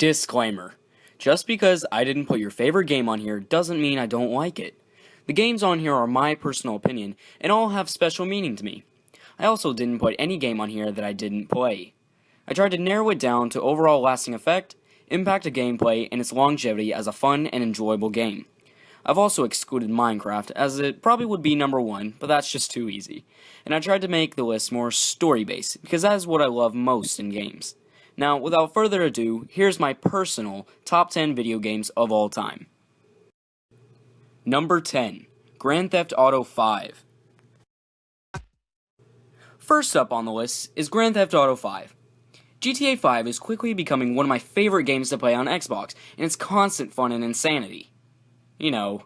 Disclaimer. Just because I didn't put your favorite game on here doesn't mean I don't like it. The games on here are my personal opinion, and all have special meaning to me. I also didn't put any game on here that I didn't play. I tried to narrow it down to overall lasting effect, impact of gameplay, and its longevity as a fun and enjoyable game. I've also excluded Minecraft, as it probably would be number 1, but that's just too easy. And I tried to make the list more story-based, because that is what I love most in games. Now, without further ado, here's my personal top 10 video games of all time. Number 10. Grand Theft Auto 5. First up on the list is Grand Theft Auto 5. GTA 5 is quickly becoming one of my favorite games to play on Xbox, and it's constant fun and insanity. You know,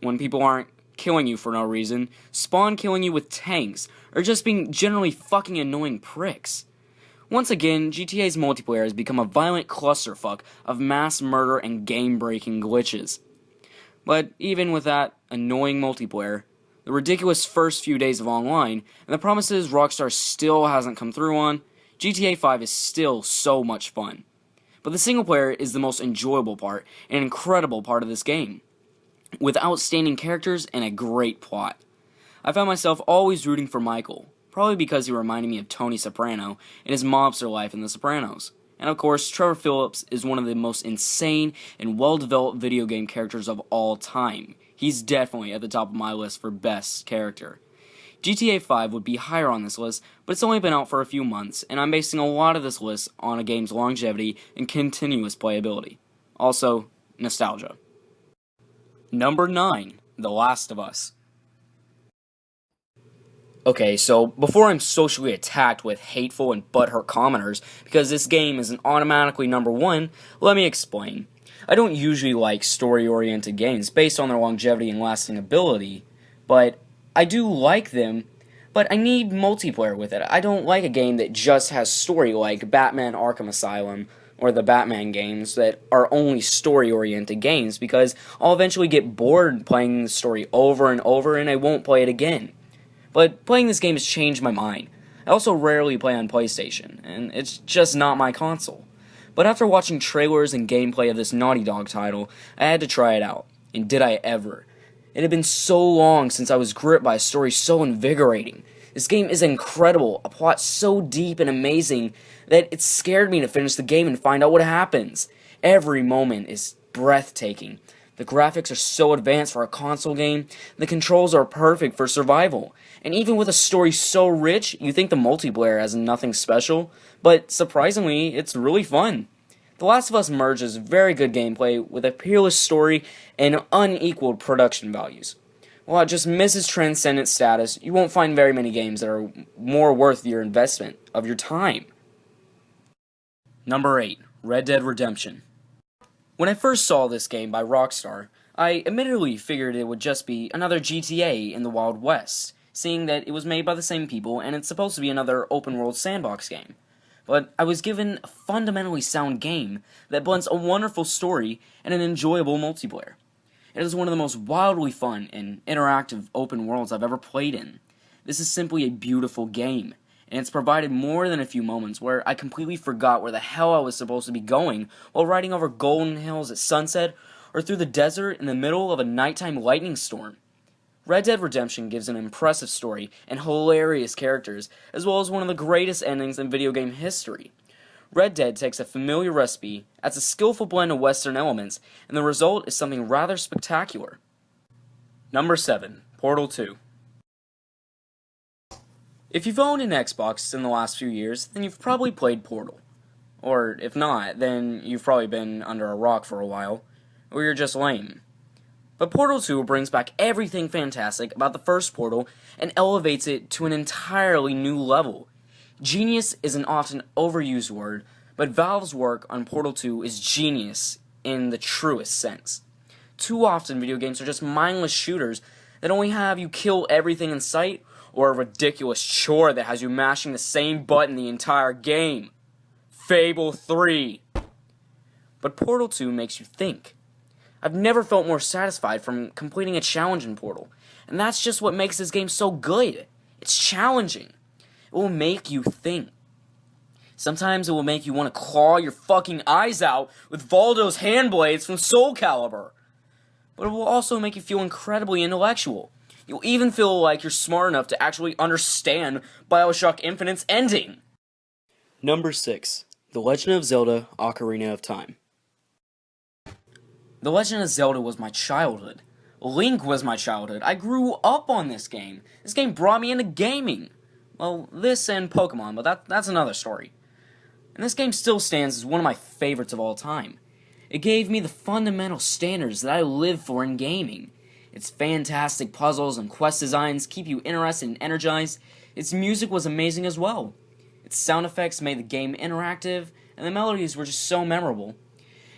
when people aren't killing you for no reason, spawn killing you with tanks, or just being generally fucking annoying pricks. Once again, GTA's multiplayer has become a violent clusterfuck of mass murder and game-breaking glitches. But even with that annoying multiplayer, the ridiculous first few days of online, and the promises Rockstar still hasn't come through on, GTA 5 is still so much fun. But the single player is the most enjoyable part, and incredible part of this game, with outstanding characters and a great plot. I found myself always rooting for Michael, probably because he reminded me of Tony Soprano and his mobster life in The Sopranos. And of course, Trevor Phillips is one of the most insane and well-developed video game characters of all time. He's definitely at the top of my list for best character. GTA 5 would be higher on this list, but it's only been out for a few months, and I'm basing a lot of this list on a game's longevity and continuous playability. Also, nostalgia. Number 9. The Last of Us. Okay, so before I'm socially attacked with hateful and butthurt commenters because this game isn't automatically number 1, let me explain. I don't usually like story-oriented games based on their longevity and lasting ability, but I do like them, but I need multiplayer with it. I don't like a game that just has story like Batman Arkham Asylum or the Batman games that are only story-oriented games because I'll eventually get bored playing the story over and over and I won't play it again. But playing this game has changed my mind. I also rarely play on PlayStation, and it's just not my console. But after watching trailers and gameplay of this Naughty Dog title, I had to try it out. And did I ever? It had been so long since I was gripped by a story so invigorating. This game is incredible, a plot so deep and amazing that it scared me to finish the game and find out what happens. Every moment is breathtaking. The graphics are so advanced for a console game, the controls are perfect for survival, and even with a story so rich, you think the multiplayer has nothing special, but surprisingly, it's really fun. The Last of Us merges very good gameplay with a peerless story and unequaled production values. While it just misses transcendent status, you won't find very many games that are more worth your investment of your time. Number 8. Red Dead Redemption. When I first saw this game by Rockstar, I admittedly figured it would just be another GTA in the Wild West, seeing that it was made by the same people and it's supposed to be another open-world sandbox game. But I was given a fundamentally sound game that blends a wonderful story and an enjoyable multiplayer. It is one of the most wildly fun and interactive open worlds I've ever played in. This is simply a beautiful game, and it's provided more than a few moments where I completely forgot where the hell I was supposed to be going while riding over golden hills at sunset or through the desert in the middle of a nighttime lightning storm. Red Dead Redemption gives an impressive story and hilarious characters, as well as one of the greatest endings in video game history. Red Dead takes a familiar recipe, adds a skillful blend of Western elements, and the result is something rather spectacular. Number 7. Portal 2. If you've owned an Xbox in the last few years, then you've probably played Portal. Or if not, then you've probably been under a rock for a while, or you're just lame. But Portal 2 brings back everything fantastic about the first Portal and elevates it to an entirely new level. Genius is an often overused word, but Valve's work on Portal 2 is genius in the truest sense. Too often video games are just mindless shooters that only have you kill everything in sight, or a ridiculous chore that has you mashing the same button the entire game. Fable 3. But Portal 2 makes you think. I've never felt more satisfied from completing a challenge in Portal, and that's just what makes this game so good. It's challenging. It will make you think. Sometimes it will make you want to claw your fucking eyes out with Voldo's hand blades from Soul Calibur. But it will also make you feel incredibly intellectual. You'll even feel like you're smart enough to actually understand Bioshock Infinite's ending. Number 6. The Legend of Zelda: Ocarina of Time. The Legend of Zelda was my childhood. Link was my childhood. I grew up on this game. This game brought me into gaming. Well, this and Pokemon, but that's another story. And this game still stands as one of my favorites of all time. It gave me the fundamental standards that I live for in gaming. Its fantastic puzzles and quest designs keep you interested and energized. Its music was amazing as well. Its sound effects made the game interactive, and the melodies were just so memorable.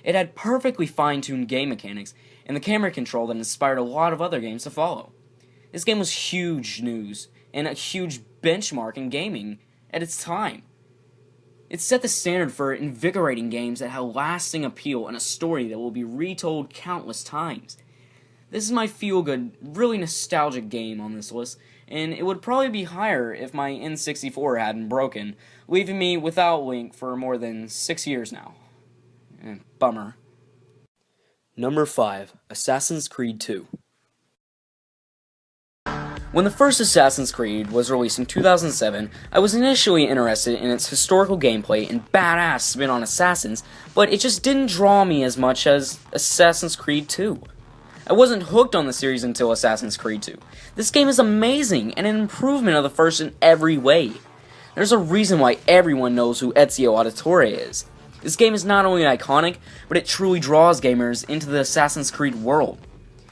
It had perfectly fine-tuned game mechanics, and the camera control that inspired a lot of other games to follow. This game was huge news, and a huge benchmark in gaming at its time. It set the standard for invigorating games that have lasting appeal and a story that will be retold countless times. This is my feel-good, really nostalgic game on this list, and it would probably be higher if my N64 hadn't broken, leaving me without Link for more than 6 years now. Bummer. Number 5. Assassin's Creed 2. When the first Assassin's Creed was released in 2007, I was initially interested in its historical gameplay and badass spin on assassins, but it just didn't draw me as much as Assassin's Creed 2. I wasn't hooked on the series until Assassin's Creed 2. This game is amazing and an improvement of the first in every way. There's a reason why everyone knows who Ezio Auditore is. This game is not only iconic, but it truly draws gamers into the Assassin's Creed world.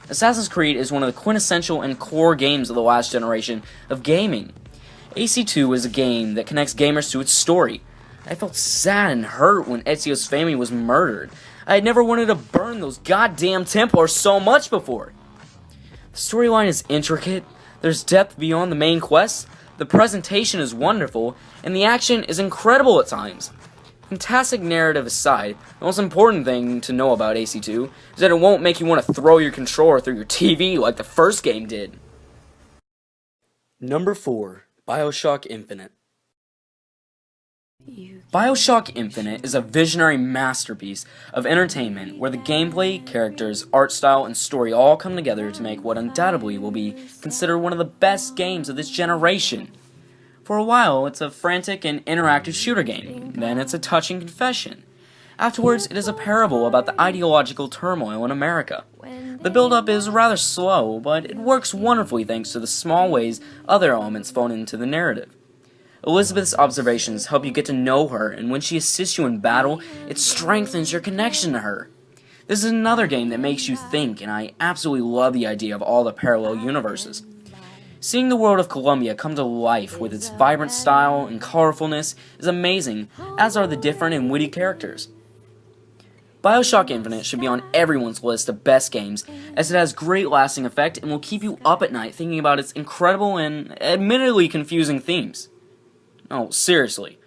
Assassin's Creed is one of the quintessential and core games of the last generation of gaming. AC2 is a game that connects gamers to its story. I felt sad and hurt when Ezio's family was murdered. I had never wanted to burn those goddamn Templars so much before. The storyline is intricate, there's depth beyond the main quest, the presentation is wonderful, and the action is incredible at times. Fantastic narrative aside, the most important thing to know about AC2 is that it won't make you want to throw your controller through your TV like the first game did. Number 4. Bioshock Infinite. Bioshock Infinite is a visionary masterpiece of entertainment where the gameplay, characters, art style, and story all come together to make what undoubtedly will be considered one of the best games of this generation. For a while, it's a frantic and interactive shooter game, then it's a touching confession. Afterwards, it is a parable about the ideological turmoil in America. The build-up is rather slow, but it works wonderfully thanks to the small ways other elements fall into the narrative. Elizabeth's observations help you get to know her, and when she assists you in battle, it strengthens your connection to her. This is another game that makes you think, and I absolutely love the idea of all the parallel universes. Seeing the world of Columbia come to life with its vibrant style and colorfulness is amazing, as are the different and witty characters. Bioshock Infinite should be on everyone's list of best games, as it has great lasting effect and will keep you up at night thinking about its incredible and admittedly confusing themes. No, seriously.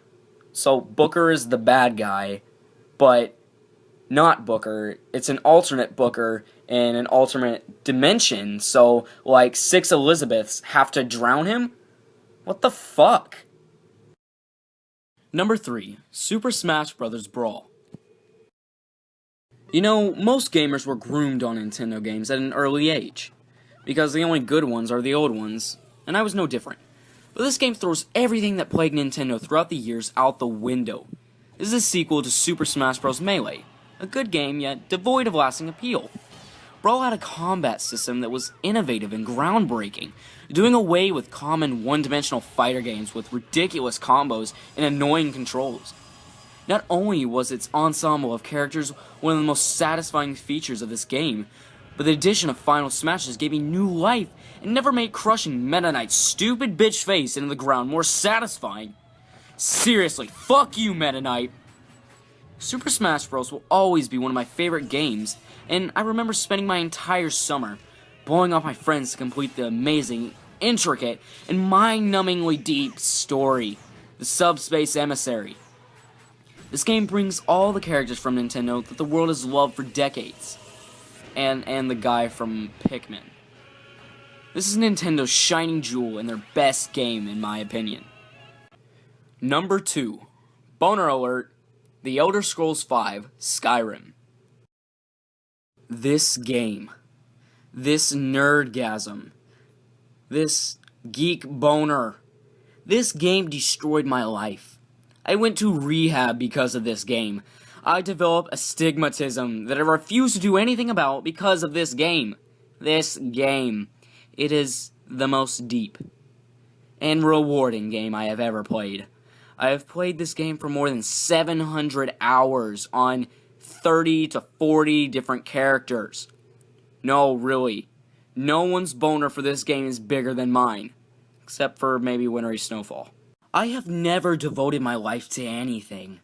So Booker is the bad guy, but not Booker. It's an alternate Booker in an alternate dimension, so, like, 6 Elizabeths have to drown him? What the fuck? Number 3. Super Smash Bros. Brawl. You know, most gamers were groomed on Nintendo games at an early age, because the only good ones are the old ones, and I was no different. But this game throws everything that plagued Nintendo throughout the years out the window. This is a sequel to Super Smash Bros. Melee, a good game yet devoid of lasting appeal. Brawl had a combat system that was innovative and groundbreaking, doing away with common one-dimensional fighter games with ridiculous combos and annoying controls. Not only was its ensemble of characters one of the most satisfying features of this game, but the addition of final smashes gave me new life and never made crushing Meta Knight's stupid bitch face into the ground more satisfying. Seriously, fuck you, Meta Knight! Super Smash Bros. Will always be one of my favorite games, and I remember spending my entire summer blowing off my friends to complete the amazing, intricate, and mind-numbingly deep story, the Subspace Emissary. This game brings all the characters from Nintendo that the world has loved for decades. And the guy from Pikmin. This is Nintendo's shining jewel and their best game, in my opinion. Number 2. Boner alert, The Elder Scrolls V, Skyrim. This game, this nerdgasm, this geek boner, this game destroyed my life. I went to rehab because of this game. I developed astigmatism that I refuse to do anything about because of this game. This game. It is the most deep and rewarding game I have ever played. I have played this game for more than 700 hours on 30 to 40 different characters. No, really. No one's boner for this game is bigger than mine. Except for maybe Wintry Snowfall. I have never devoted my life to anything.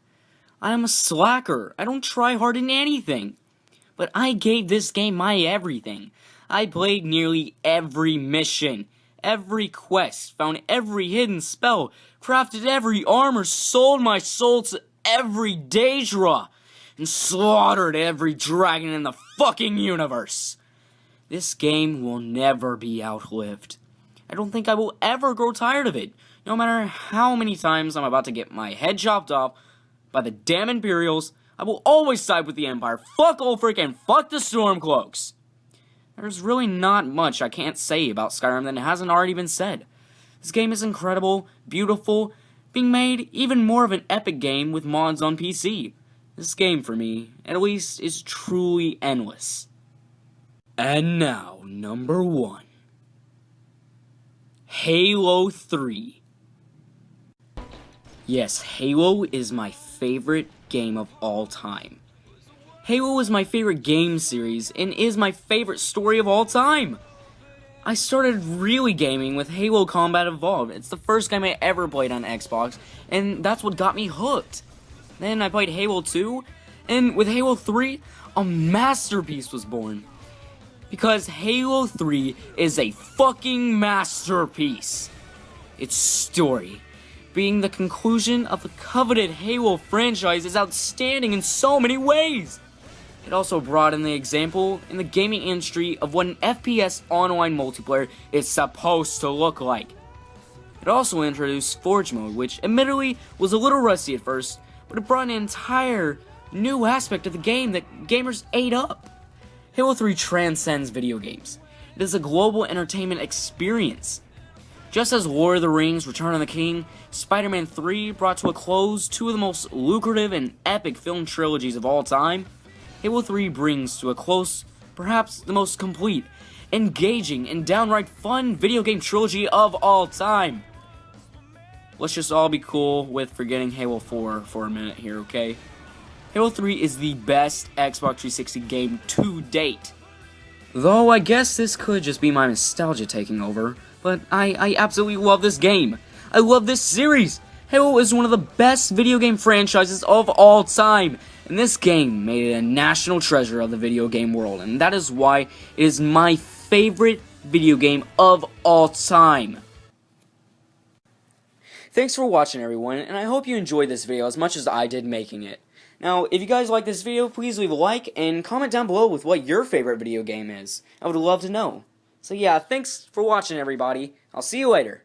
I am a slacker. I don't try hard in anything. But I gave this game my everything. I played nearly every mission, every quest, found every hidden spell, crafted every armor, sold my soul to every Daedra, and slaughtered every dragon in the fucking universe. This game will never be outlived. I don't think I will ever grow tired of it, no matter how many times I'm about to get my head chopped off by the damn Imperials. I will always side with the Empire. Fuck Ulfric and fuck the Stormcloaks. There's really not much I can't say about Skyrim that hasn't already been said. This game is incredible, beautiful, being made even more of an epic game with mods on PC. This game, for me, at least, is truly endless. And now, number 1. Halo 3. Yes, Halo is my favorite game of all time. Halo is my favorite game series, and is my favorite story of all time. I started really gaming with Halo Combat Evolved. It's the first game I ever played on Xbox, and that's what got me hooked. Then I played Halo 2, and with Halo 3, a masterpiece was born. Because Halo 3 is a fucking masterpiece. Its story, being the conclusion of the coveted Halo franchise, is outstanding in so many ways. It also brought in the example in the gaming industry of what an FPS online multiplayer is supposed to look like. It also introduced Forge Mode, which admittedly was a little rusty at first, but it brought an entire new aspect of the game that gamers ate up. Halo 3 transcends video games. It is a global entertainment experience. Just as Lord of the Rings, Return of the King, Spider-Man 3 brought to a close two of the most lucrative and epic film trilogies of all time, Halo 3 brings to a close, perhaps the most complete, engaging, and downright fun video game trilogy of all time. Let's just all be cool with forgetting Halo 4 for a minute here, okay? Halo 3 is the best Xbox 360 game to date. Though I guess this could just be my nostalgia taking over, but I absolutely love this game. I love this series. Halo is one of the best video game franchises of all time, and this game made it a national treasure of the video game world, and that is why it is my favorite video game of all time. Thanks for watching, everyone, and I hope you enjoyed this video as much as I did making it. Now, if you guys like this video, please leave a like and comment down below with what your favorite video game is. I would love to know. So yeah, thanks for watching, everybody. I'll see you later.